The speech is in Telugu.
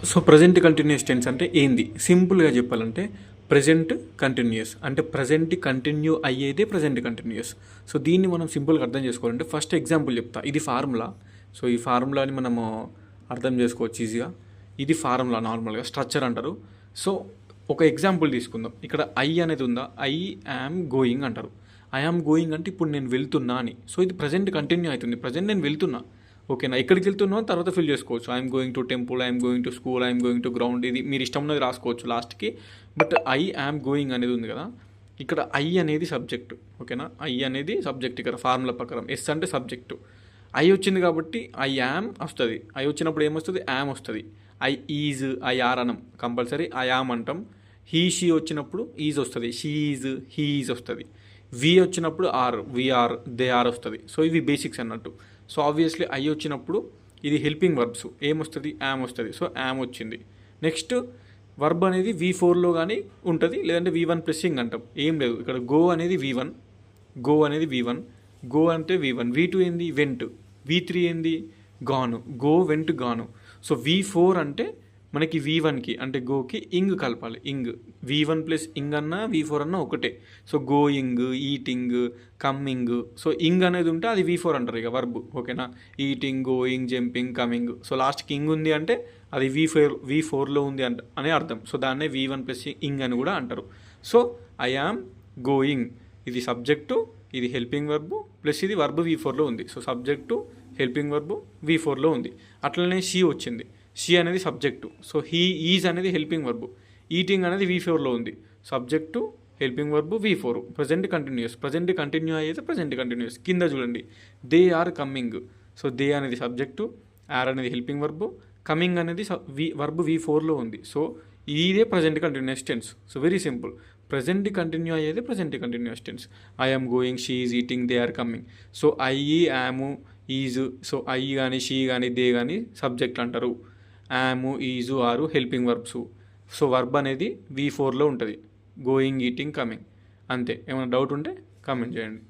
సో ప్రజెంట్ కంటిన్యూస్ టెన్స్ అంటే ఏంది? సింపుల్గా చెప్పాలంటే ప్రజెంట్ కంటిన్యూస్ అంటే ప్రజెంట్ కంటిన్యూ అయ్యేదే ప్రజెంట్ కంటిన్యూస్. సో దీన్ని మనం సింపుల్గా అర్థం చేసుకోవాలంటే ఫస్ట్ ఎగ్జాంపుల్ చెప్తా. ఇది ఫార్ములా. సో ఈ ఫార్ములాని మనము అర్థం చేసుకోవచ్చు ఈజీగా. ఇది ఫార్ములా, నార్మల్గా స్ట్రక్చర్ అంటారు. సో ఒక ఎగ్జాంపుల్ తీసుకుందాం. ఇక్కడ ఐ అనేది ఉందా, ఐ యామ్ గోయింగ్ అంటారు. ఐ యామ్ గోయింగ్ అంటే ఇప్పుడు నేను వెళ్తున్నా అని. సో ఇది ప్రజెంట్ కంటిన్యూ అవుతుంది. ప్రజెంట్ నేను వెళ్తున్నా, ఓకేనా. ఎక్కడికి వెళ్తున్నా తర్వాత ఫిల్ చేసుకోవచ్చు. I'm going to temple, I'm going to school, I'm going to ground. ఇది మీరు ఇష్టం ఉన్నది రాసుకోవచ్చు లాస్ట్కి. బట్ ఐ యామ్ గోయింగ్ అనేది ఉంది కదా, ఇక్కడ ఐ అనేది సబ్జెక్ట్, ఓకేనా. ఐ అనేది సబ్జెక్ట్ ఇక్కడ ఫార్ములా ప్రకారం. ఎస్ అంటే సబ్జెక్టు. ఐ వచ్చింది కాబట్టి ఐ యామ్ వస్తుంది. ఐ వచ్చినప్పుడు ఏమొస్తుంది, యామ్ వస్తుంది. ఐ ఈజ్, ఐ ఆర్ అనం కంపల్సరీ, ఐ యామ్ అంటాం. హీ షీ వచ్చినప్పుడు ఈజ్ వస్తుంది, షీ ఈజ్, హీ ఈజ్ వస్తుంది. వి వచ్చినప్పుడు are, we are, they are వస్తుంది. సో ఇవి బేసిక్స్ అన్నట్టు. సో ఆబ్వియస్లీ ఐ వచ్చినప్పుడు ఇది హెల్పింగ్ వర్బ్స్, ఏమొస్తుంది, యామ్ వస్తుంది. సో యామ్ వచ్చింది. నెక్స్ట్ వర్బ్ అనేది V4లో కానీ ఉంటుంది, లేదంటే V1 ప్లస్సింగ్ అంటాం. ఏం లేదు ఇక్కడ. గో అనేది V1, గో అనేది V1, గో అంటే V1. V2 ఏంది, వెంట్. V3 ఏంది, గాను. గో వెంట్ గాను. సో V4 అంటే మనకి V1కి అంటే గోకి ఇంగ్ కలపాలి. ఇంగ్ V1 ప్లస్ ఇంగ్ అన్నా V4 అన్నా ఒకటే. So going, eating, coming. So ing అనేది ఉంటే అది V4 అంటారు ఇక వర్బ్, ఓకేనా. Eating, going, jumping, coming. So లాస్ట్కి ఇంగ్ ఉంది అంటే అది V4లో ఉంది అనే అర్థం. సో దాన్నే V1 ప్లస్ ఇంగ్ అని కూడా అంటారు. సో ఐ యామ్ గోయింగ్ ఇది సబ్జెక్టు, ఇది హెల్పింగ్ వర్బు, ప్లస్ ఇది వర్బ్ V4లో ఉంది. సో సబ్జెక్టు, హెల్పింగ్ వర్బు V4లో ఉంది. అట్లనే షీ వచ్చింది. షీ అనేది సబ్జెక్టు. సో హీ ఈజ్ అనేది హెల్పింగ్ వర్బు. ఈటింగ్ అనేది V4లో ఉంది. Subject, helping verb, V4. Present continuous. Present continue అయ్యేది ప్రజెంట్ కంటిన్యూస్. కింద చూడండి, they are coming. So they అనేది సబ్జెక్టు, ఆర్ అనేది హెల్పింగ్ వర్బు, కమింగ్ అనేది వర్బు V4లో ఉంది. సో ఇదే present continuous tense. So very simple. Present continue అయ్యేది present continuous tense. I am going, she is eating, they are coming. So I, am, is. So I కానీ షీ కానీ దే కానీ సబ్జెక్ట్ అంటారు. Am, is, are helping verbs. So verb అనేది V4లో ఉంటుంది. Going, eating, coming. అంతే. ఏమైనా డౌట్ ఉంటే కామెంట్ చేయండి.